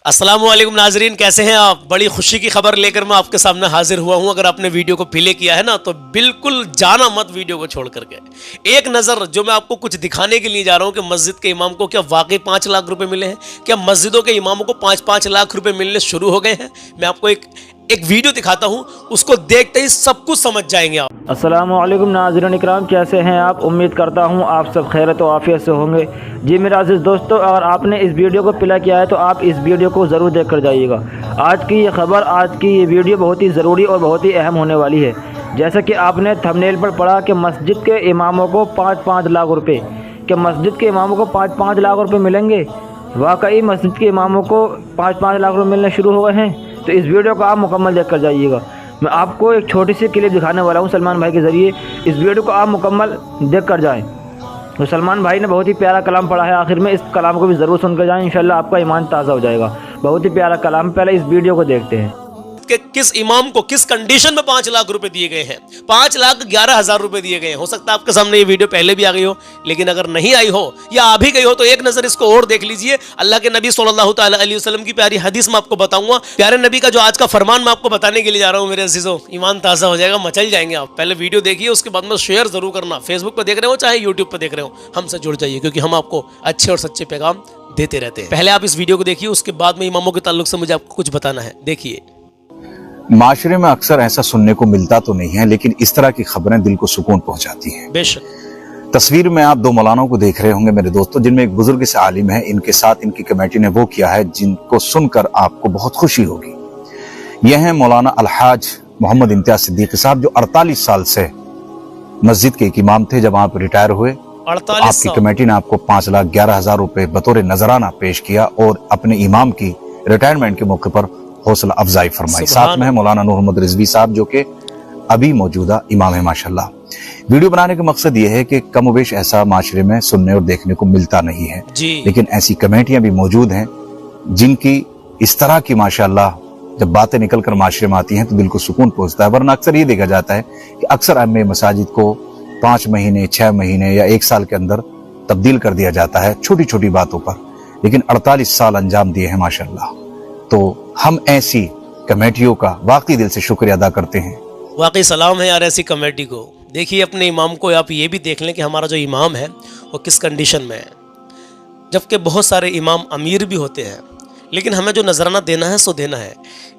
अस्सलाम वालेकुम नाजरीन, कैसे हैं आप। बड़ी खुशी की खबर लेकर मैं आपके सामने हाजिर हुआ हूं। अगर आपने वीडियो को प्ले किया है ना तो बिल्कुल जाना मत वीडियो को छोड़ करके। एक नज़र जो मैं आपको कुछ दिखाने के लिए जा रहा हूं कि मस्जिद के इमाम को क्या वाकई 5 लाख रुपए मिले हैं, क्या मस्जिदों के इमामों को 5-5 लाख रुपए मिलने शुरू हो गए हैं। मैं आपको एक वीडियो दिखाता हूं, उसको देखते ही सब कुछ समझ जाएंगे आप। अस्सलामु अलैकुम नाज़रीन इकराम, कैसे हैं आप। उम्मीद करता हूं आप सब खैरियत और आफियत से होंगे। जी मेरे अज़ीज़ दोस्तों, अगर आपने इस वीडियो को प्ले किया है तो आप इस वीडियो को ज़रूर देख कर जाइएगा। आज की ये खबर, आज की ये वीडियो बहुत ही ज़रूरी और बहुत ही अहम होने वाली है। जैसा कि आपने थंबनेल पर पढ़ा कि मस्जिद के इमामों को 5-5 लाख रुपये, कि मस्जिद के इमामों को 5-5 लाख रुपये मिलेंगे। वाकई मस्जिद के इमामों को 5-5 लाख रुपये मिलने शुरू हो गए हैं। तो इस वीडियो को आप मुकम्मल देख कर जाइएगा। मैं आपको एक छोटी सी क्लिप दिखाने वाला हूं सलमान भाई के ज़रिए। इस वीडियो को आप मुकम्मल देख कर जाएँ। तो सलमान भाई ने बहुत ही प्यारा कलाम पढ़ा है, आखिर में इस कलाम को भी ज़रूर सुनकर जाएँ, इंशाल्लाह आपका ईमान ताज़ा हो जाएगा। बहुत ही प्यारा कलाम। पहले इस वीडियो को देखते हैं कि किस इमाम को किस कंडीशन में 5 लाख रुपए दिए गए हैं। 5,11,000 रुपए दिए गए हैं। हो सकता है आपके सामने ये वीडियो पहले भी आ गई हो, लेकिन अगर नहीं आई हो या आ भी गई हो तो एक नजर इसको और देख लीजिए। अल्लाह के नबी सल्लल्लाहु तआला अलैहि वसल्लम की प्यारी हदीस में आपको बताऊंगा। प्यारे नबी का जो आज का फरमान मैं आपको बताने के लिए जा रहा हूं मेरे अजीजों, ईमान ताज़ा हो जाएगा, मचल जाएंगे आप। पहले वीडियो देखिए, उसके बाद में शेयर जरूर करना। फेसबुक पर देख रहे हो चाहे यूट्यूब पर देख रहे हो, हमसे जुड़ जाइए, क्योंकि हम आपको अच्छे और सच्चे पैगाम देते रहते हैं। पहले आप इस वीडियो को देखिए, उसके बाद में इमामों के ताल्लुक से मुझे आपको कुछ बताना है। देखिए, माशरे में अक्सर ऐसा सुनने को मिलता तो नहीं है, लेकिन इस तरह की खबरें दिल को सुकून पहुंचाती हैं। बेशक। तस्वीर में आप 2 मौलानों को देख रहे होंगे मेरे दोस्तों, जिनमें एक बुजुर्ग से आलिम है। इनके साथ इनकी कमेटी ने वो किया है जिनको सुनकर आपको बहुत खुशी होगी। यह है मौलाना अलहाज मोहम्मद इम्तियाज सिद्दीकी साहब, जो 48 साल से मस्जिद के एक इमाम थे। जब आप रिटायर हुए तो आपकी कमेटी ने आपको 5,11,000 रुपए बतौर नजराना पेश किया और अपने इमाम की रिटायरमेंट के मौके पर हौसला अफजाई फरमाई। साथ में है मौलाना नूर मोहम्मद रिजवी साहब, जो कि अभी मौजूदा इमाम है माशाल्लाह। वीडियो बनाने का मकसद यह है कि कमोबेश ऐसा माशरे में सुनने और देखने को मिलता नहीं है, लेकिन ऐसी कमेटियां भी मौजूद हैं जिनकी इस तरह की माशाल्लाह जब बातें निकल कर माशरे में आती हैं तो दिल को सुकून पहुंचता है। वरना अक्सर ये देखा जाता है कि अक्सर अहम मसाजिद को 5 महीने 6 महीने या 1 साल के अंदर तब्दील कर दिया जाता है छोटी छोटी बातों पर, लेकिन 48 साल अंजाम दिए हैं माशाल्लाह। तो हम ऐसी कमेटियों का वाकई दिल से शुक्रिया अदा करते हैं। वाकई सलाम है यार ऐसी कमेटी को। देखिए, अपने इमाम को आप ये भी देख लें कि हमारा जो इमाम है वो किस कंडीशन में है। जबकि बहुत सारे इमाम अमीर भी होते हैं, लेकिन हमें जो नजराना देना है सो देना है।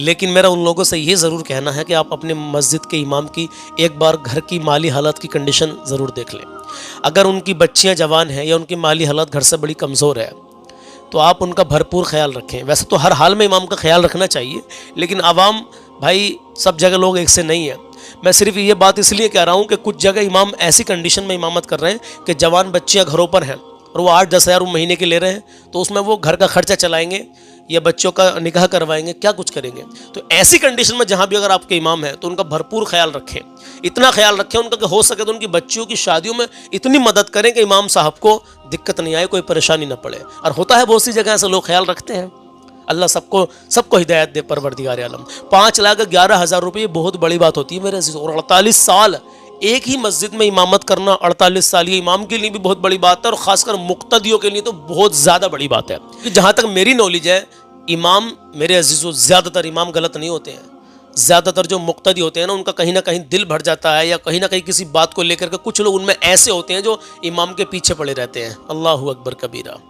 लेकिन मेरा उन लोगों से ये ज़रूर कहना है कि आप अपने मस्जिद के इमाम की एक बार घर की माली हालत की कंडीशन ज़रूर देख लें। अगर उनकी बच्चियाँ जवान हैं या उनकी माली हालत घर से बड़ी कमज़ोर है तो आप उनका भरपूर ख्याल रखें। वैसे तो हर हाल में इमाम का ख्याल रखना चाहिए, लेकिन आवाम भाई सब जगह लोग एक से नहीं है। मैं सिर्फ ये बात इसलिए कह रहा हूँ कि कुछ जगह इमाम ऐसी कंडीशन में इमामत कर रहे हैं कि जवान बच्चियाँ घरों पर हैं और वो 8-10 हज़ार महीने के ले रहे हैं, तो उसमें वो घर का खर्चा चलाएंगे या बच्चों का निकाह करवाएंगे, क्या कुछ करेंगे। तो ऐसी कंडीशन में जहाँ भी अगर आपके इमाम है तो उनका भरपूर ख्याल रखें। इतना ख्याल रखें उनका कि हो सके तो उनकी बच्चियों की शादियों में इतनी मदद करें कि इमाम साहब को दिक्कत नहीं आए, कोई परेशानी न पड़े। और होता है बहुत सी जगह ऐसे लोग ख्याल रखते हैं। अल्लाह सबको हिदायत दे परवरदिगार आलम। 5,11,000 रुपये बहुत बड़ी बात होती है मेरे अज़ीज़। और 48 साल एक ही मस्जिद में इमामत करना, 48 साल ये इमाम के लिए भी बहुत बड़ी बात है और ख़ासकर मुक्तदियों के लिए तो बहुत ज़्यादा बड़ी बात है। जहाँ तक मेरी नॉलेज है, इमाम मेरे अज़ीज़ों ज़्यादातर इमाम गलत नहीं होते हैं। ज़्यादातर जो मुक्तदी होते हैं ना, उनका कहीं ना कहीं दिल भर जाता है या कहीं ना कहीं किसी बात को लेकर के कुछ लोग उनमें ऐसे होते हैं जो इमाम के पीछे पड़े रहते हैं। अल्लाहु अकबर कबीरा।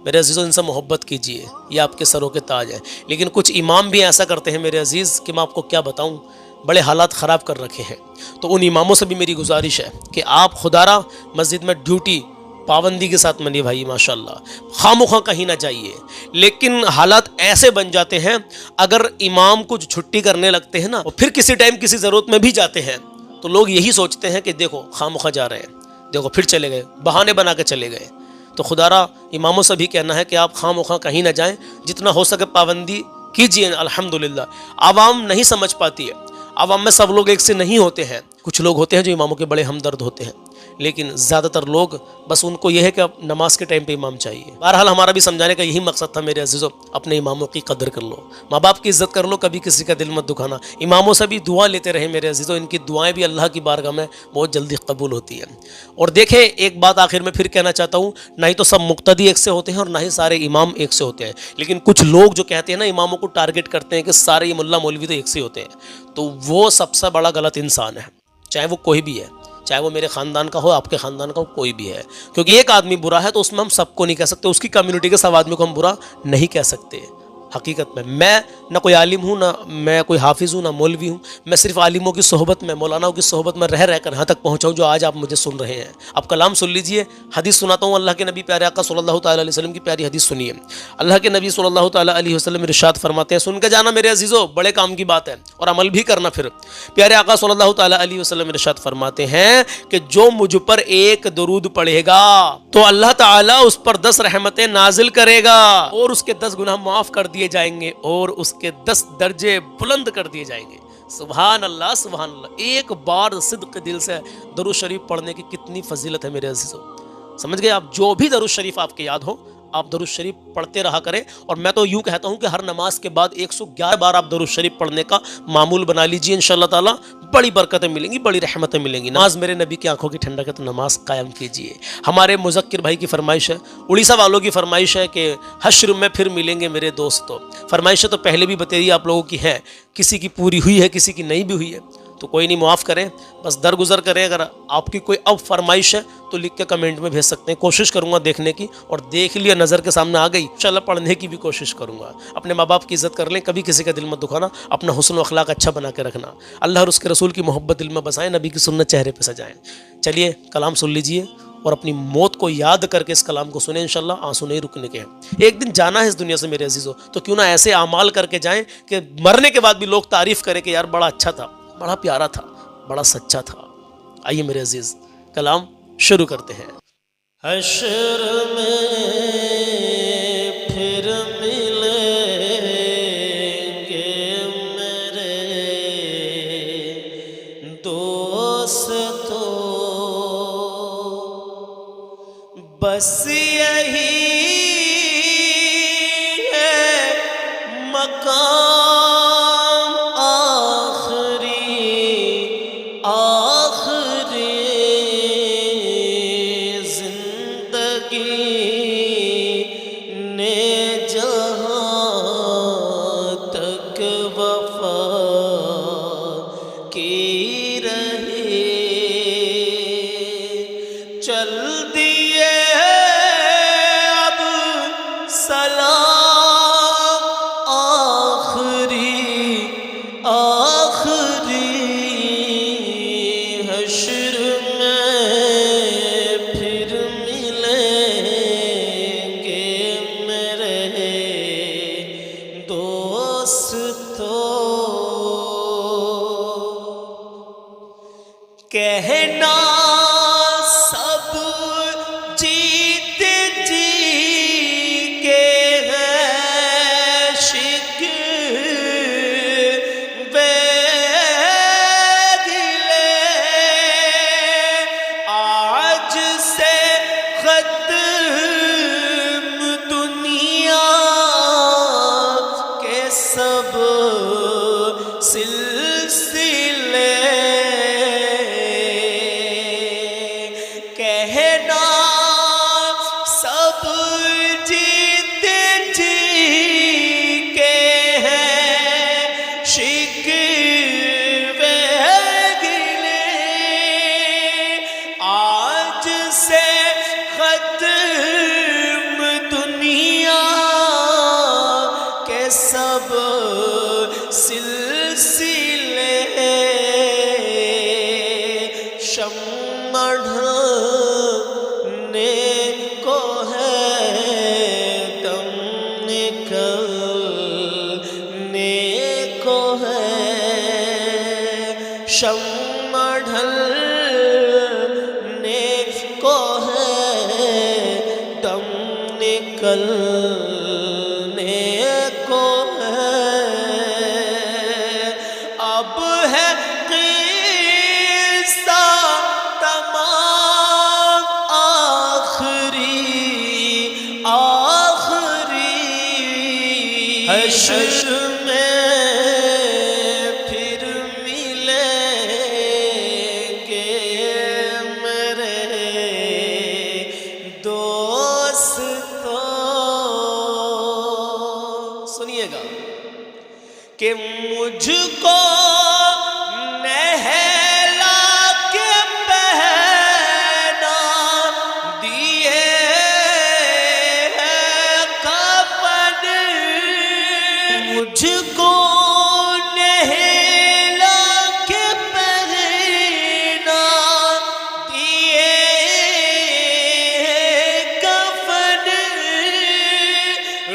मेरे अज़ीज़ों, इनसे मोहब्बत कीजिए, ये आपके सरों के ताज है। लेकिन कुछ इमाम भी ऐसा करते हैं मेरे अज़ीज़ कि मैं आपको क्या बताऊँ, बड़े हालात ख़राब कर रखे हैं। तो उन इमामों से भी मेरी गुजारिश है कि आप खुदारा मस्जिद में ड्यूटी पाबंदी के साथ मनिए भाई माशाल्लाह, खामोखा कहीं ना जाइए। लेकिन हालात ऐसे बन जाते हैं, अगर इमाम को छुट्टी करने लगते हैं ना और फिर किसी टाइम किसी ज़रूरत में भी जाते हैं तो लोग यही सोचते हैं कि देखो खामोखा जा रहे हैं, देखो फिर चले गए, बहाने बना के चले गए। तो खुदारा इमामों से भी कहना है कि आप खामोखा कहीं ना जाएं, जितना हो सके पाबंदी कीजिए। अल्हम्दुलिल्लाह आवाम नहीं समझ पाती है, आवाम में सब लोग एक से नहीं होते हैं। कुछ लोग होते हैं जो इमामों के बड़े हमदर्द होते हैं, لیکن زیادہ تر لوگ بس ان کو یہ ہے کہ اب نماز کے ٹائم پہ امام چاہیے. بہرحال ہمارا بھی سمجھانے کا یہی مقصد تھا میرے عزیزو, اپنے اماموں کی قدر کر لو, ماں باپ کی عزت کر لو, کبھی کسی کا دل مت دکھانا. اماموں سے بھی دعا لیتے رہے میرے عزیزو, ان کی دعائیں بھی اللہ کی بارگاہ میں بہت جلدی قبول ہوتی ہیں. اور دیکھیں ایک بات آخر میں پھر کہنا چاہتا ہوں, نہ ہی تو سب مقتدی ایک سے ہوتے ہیں اور نہ ہی سارے امام ایک سے ہوتے ہیں, لیکن کچھ لوگ جو کہتے ہیں نا اماموں کو ٹارگٹ کرتے ہیں کہ سارے ملا مولوی تو ایک سے ہوتے ہیں, تو وہ سب سے بڑا غلط انسان ہے, چاہے وہ کوئی بھی ہے, چاہے وہ میرے خاندان کا ہو, آپ کے خاندان کا ہو, کوئی بھی ہے. کیونکہ ایک آدمی برا ہے تو اس میں ہم سب کو نہیں کہہ سکتے, اس کی کمیونٹی کے سب آدمی کو ہم برا نہیں کہہ سکتے. حقیقت میں نہ کوئی عالم ہوں, نہ میں کوئی حافظ ہوں, نہ مولوی ہوں, میں صرف عالموں کی صحبت میں, مولاناؤں کی صحبت میں رہ کر یہاں تک پہنچا ہوں جو آج آپ مجھے سن رہے ہیں. اب کلام سن لیجئے, حدیث سناتا ہوں. اللہ کے نبی پیارے آقا صلی اللہ تعالیٰ علیہ وسلم کی پیاری حدیث سنیے. اللہ کے نبی صلی اللہ تعالیٰ علیہ وسلم ارشاد فرماتے ہیں, سن کے جانا میرے عزیزو, بڑے کام کی بات ہے, اور عمل بھی کرنا. پھر پیارے آقا صلی اللہ تعالیٰ علیہ وسلم ارشاد فرماتے ہیں کہ جو مجھ پر ایک درود پڑھے گا تو اللہ تعالیٰ اس پر 10 رحمتیں نازل کرے گا, اور اس کے 10 گناہ معاف کر دیے جائیں گے, اور اس کے 10 درجے بلند کر دیے جائیں گے. سبحان اللہ, سبحان اللہ. ایک بار صدق دل سے درود شریف پڑھنے کی کتنی فضیلت ہے میرے عزیزو. سمجھ گئے آپ؟ جو بھی درود شریف آپ کے یاد ہو آپ درود شریف پڑھتے رہا کریں. اور میں تو یوں کہتا ہوں کہ ہر نماز کے بعد 111 بار آپ درود شریف پڑھنے کا معمول بنا لیجئے, انشاءاللہ تعالی بڑی برکتیں ملیں گی, بڑی رحمتیں ملیں گی. نماز میرے نبی کی آنکھوں کی ٹھنڈک ہے, تو نماز قائم کیجئے. ہمارے مذکر بھائی کی فرمائش ہے, اڑیسہ والوں کی فرمائش ہے کہ حشر میں پھر ملیں گے میرے دوستو. فرمائشیں تو پہلے بھی بتیری آپ لوگوں کی ہیں, کسی کی پوری ہوئی ہے, کسی کی نہیں بھی ہوئی ہے, تو کوئی نہیں, معاف کریں, بس درگزر کریں. اگر آپ کی کوئی اب فرمائش ہے تو لکھ کے کمنٹ میں بھیج سکتے ہیں, کوشش کروں گا دیکھنے کی, اور دیکھ لیا نظر کے سامنے آ گئی انشاءاللہ پڑھنے کی بھی کوشش کروں گا. اپنے ماں باپ کی عزت کر لیں, کبھی کسی کا دل مت دکھانا, اپنا حسن و اخلاق اچھا بنا کے رکھنا, اللہ اور اس کے رسول کی محبت دل میں بسائیں, نبی کی سنت چہرے پہ سجائیں. چلیے کلام سن لیجئے, اور اپنی موت کو یاد کر کے اس کلام کو سنیں, انشاءاللہ آنسو نہیں رکنے کے ہیں. ایک دن جانا ہے اس دنیا سے میرے عزیزو, تو کیوں نہ ایسے اعمال کر کے جائیں کہ مرنے کے بعد بھی لوگ تعریف کریں کہ یار بڑا اچھا تھا, بڑا پیارا تھا, بڑا سچا تھا. آئیے میرے عزیز کلام شروع کرتے ہیں. حشر میں پھر ملیں گے میرے دوستو, بس یہی ہے مقام چل دیے اب سلام آخری آخری, حشر میں پھر ملیں گے میرے دوستو. کہنا سب جیت جی کے ہے شکوے گلے, آج سے ختم دنیا کے سب سلسلے. کہنا سب جیت جی کے ہیں شکوے گلے, آج سے ختم دنیا کے سب سلسلے. شمع ڈھلنے کو ہے, دم نکلنے کو ہے, شمع ڈھلنے کو ہے, دم نکلنے کو ہے. اب ہے قصہ تمام حشر میں پھر ملیں گے میرے دوستو. سنیے گا کہ مجھ کو مجھ کو نہلا کے پہنا دیے کفن.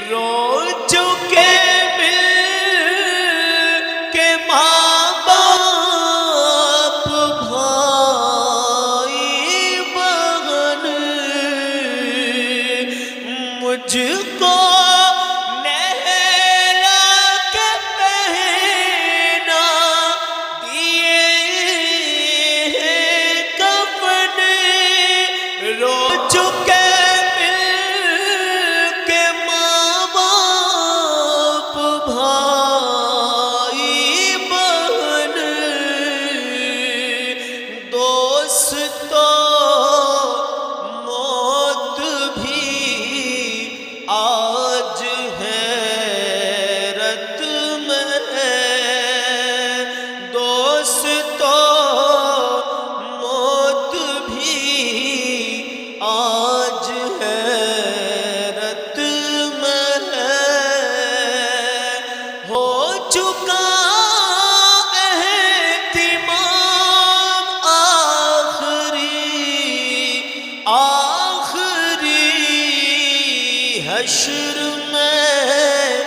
رو چکے مل کے ماں باپ بھائی بہن. مجھ کو حشر میں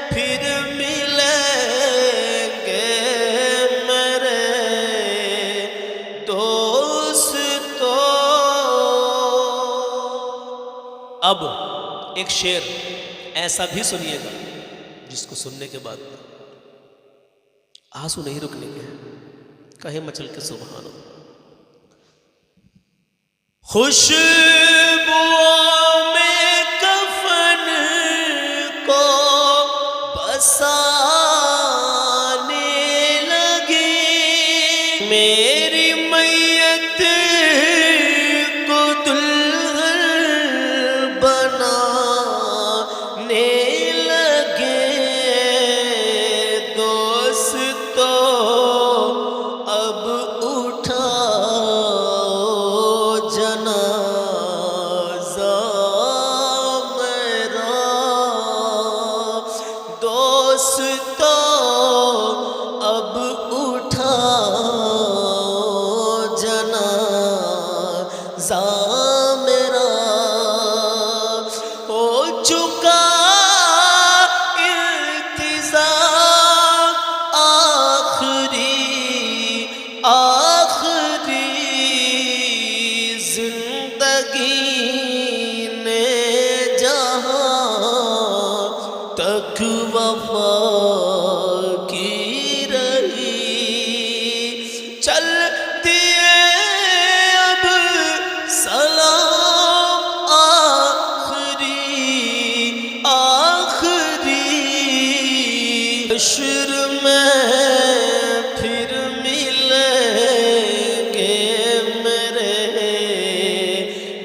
پھر ملیں گے میرے دوستو. اب ایک شعر ایسا بھی سنیے گا جس کو سننے کے بعد آنسو نہیں رکنے کے ہیں، کہے مچل کے سبحان اللہ. خوشبوؤں میں کفن کو بسانے لگے، میری میت کو دلہن بنانے لگے. دوستو اب اٹھاؤ جنازہ میرا. دوستو اب اٹھاؤ جنازہ میرا. ہو چکا تک وفا کی رہی، چل دیے اب سلام آخری آخری. حشر میں پھر ملیں گے میرے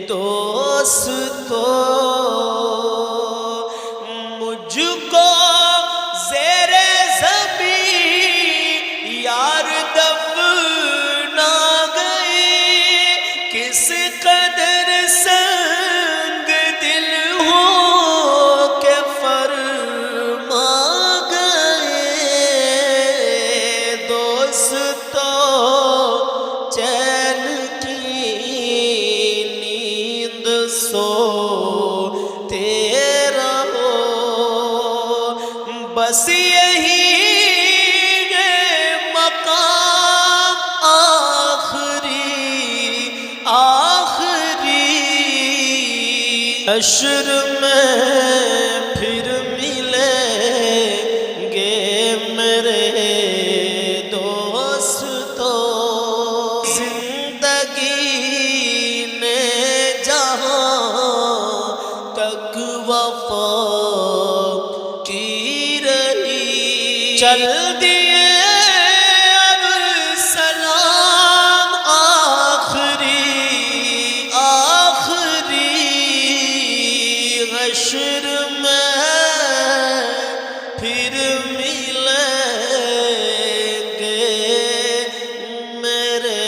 دوستو. کس قدر سنگ دل ہو کے فرما گئے. دوستو چین کی نیند سوتے رہو، بس یہی حشر میں پھر ملیں گے میرے دوستو. زندگی نے جہاں تک وفا کی चल दिए अब सलाम आखिरी आखिरी हश्र में फिर मिलेंगे मेरे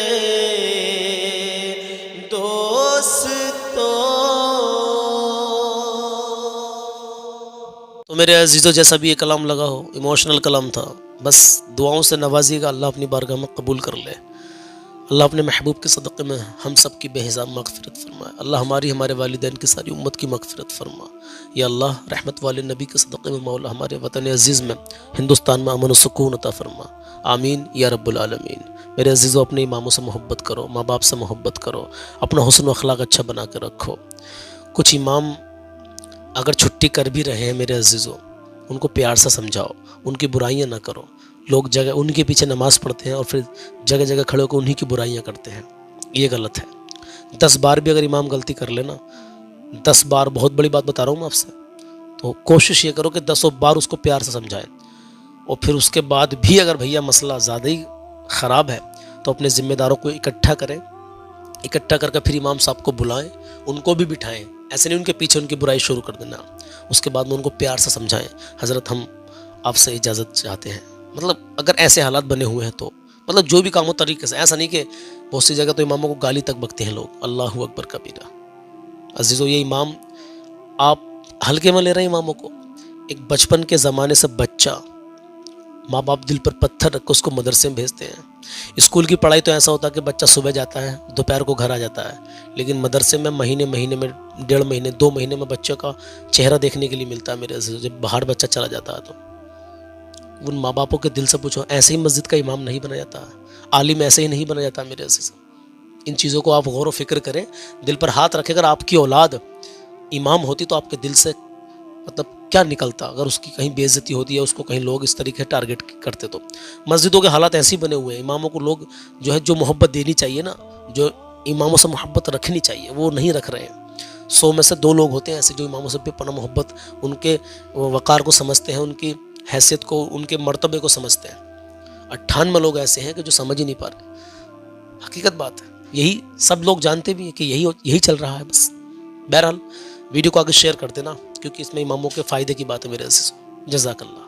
दोस्तों। तो मेरे अजीज़ों, जैसा भी ये कलाम लगा हो, इमोशनल कलाम था, बस दुआओं से नवाजिएगा, अल्लाह अपनी बारगाह में कबूल कर ले। अल्लाह अपने महबूब के सदक़े में हम सब की बेहिसाब मग़फ़िरत फरमाए। अल्लाह हमारी हमारे वालिदैन की सारी उम्मत की मग़फ़िरत फरमा। या अल्लाह रहमत वाले नबी के सदक़े में मौला हमारे वतन अज़ीज़ में हिंदुस्तान में अमन व सुकून अता फरमा। आमीन या रब्बुल आलमीन। मेरे अजीज़ों, अपने इमामों से मोहब्बत करो, माँ बाप से मोहब्बत करो, अपना हुस्न व अखलाक अच्छा बना कर रखो। कुछ इमाम अगर छुट्टी कर भी रहे हैं मेरे अजीज़ों, उनको प्यार से समझाओ, उनकी बुराइयां ना करो। लोग जगह उनके पीछे नमाज़ पढ़ते हैं और फिर जगह जगह खड़े होकर उन्हीं की बुराइयां करते हैं, ये गलत है। 10 बार भी अगर इमाम गलती कर लेना, 10 बार, बहुत बड़ी बात बता रहा हूँ मैं आपसे, तो कोशिश ये करो कि 10 बार उसको प्यार से समझाएं। और फिर उसके बाद भी अगर भैया मसला ज़्यादा ही ख़राब है तो अपने ज़िम्मेदारों को इकट्ठा करें, इकट्ठा करके फिर इमाम साहब को बुलाएं, उनको भी बिठाएं। ऐसे नहीं उनके पीछे उनकी बुराई शुरू कर देना, उसके बाद में उनको प्यार से समझाएं, हज़रत हम आपसे इजाज़त चाहते हैं। मतलब अगर ऐसे हालात बने हुए हैं तो मतलब जो भी काम हो तरीके से, ऐसा नहीं कि बहुत सी जगह तो इमामों को गाली तक बकते हैं लोग, अल्लाहु अकबर कबीरा। अजीज़ों, ये इमाम आप हल्के में ले रहे हैं इमामों को। एक बचपन के ज़माने से बच्चा, माँ बाप दिल पर पत्थर रख कर उसको मदरसे में भेजते हैं। स्कूल की पढ़ाई तो ऐसा होता है कि बच्चा सुबह जाता है, दोपहर को घर आ जाता है, लेकिन मदरसे में महीने में, 1.5 महीने 2 महीने में बच्चे का चेहरा देखने के लिए मिलता है। मेरे जब बाहर बच्चा चला जाता है तो उन माँ बापों के दिल से पूछो, ऐसे ही मस्जिद का इमाम नहीं बना जाता, आलिम ऐसे ही नहीं बना जाता। मेरे अजीज़, इन चीज़ों को आप गौर व फिक्र करें, दिल पर हाथ रखें। अगर आपकी औलाद इमाम होती तो आपके दिल से मतलब क्या निकलता अगर उसकी कहीं बेइज्जती होती है, उसको कहीं लोग इस तरीके टारगेट करते। तो मस्जिदों के हालात ऐसे ही बने हुए हैं। इमामों को लोग जो है, जो मोहब्बत देनी चाहिए ना, जो इमामों से मोहब्बत रखनी चाहिए, वो नहीं रख रहे हैं। 100 में से 2 लोग होते हैं ऐसे जो इमामों से बेपनाह मोहब्बत, उनके वक़ार को समझते हैं, उनकी हैसियत को, उनके मर्तबे को समझते हैं। 98 लोग ऐसे हैं कि जो समझ ही नहीं पा रहे। हकीकत बात है, यही सब लोग जानते भी हैं कि यही चल रहा है बस। बहरहाल वीडियो को आगे शेयर कर देना, क्योंकि इसमें इमामों के फ़ायदे की बात है मेरे अज़ीज़ों। जज़ाकल्लाह।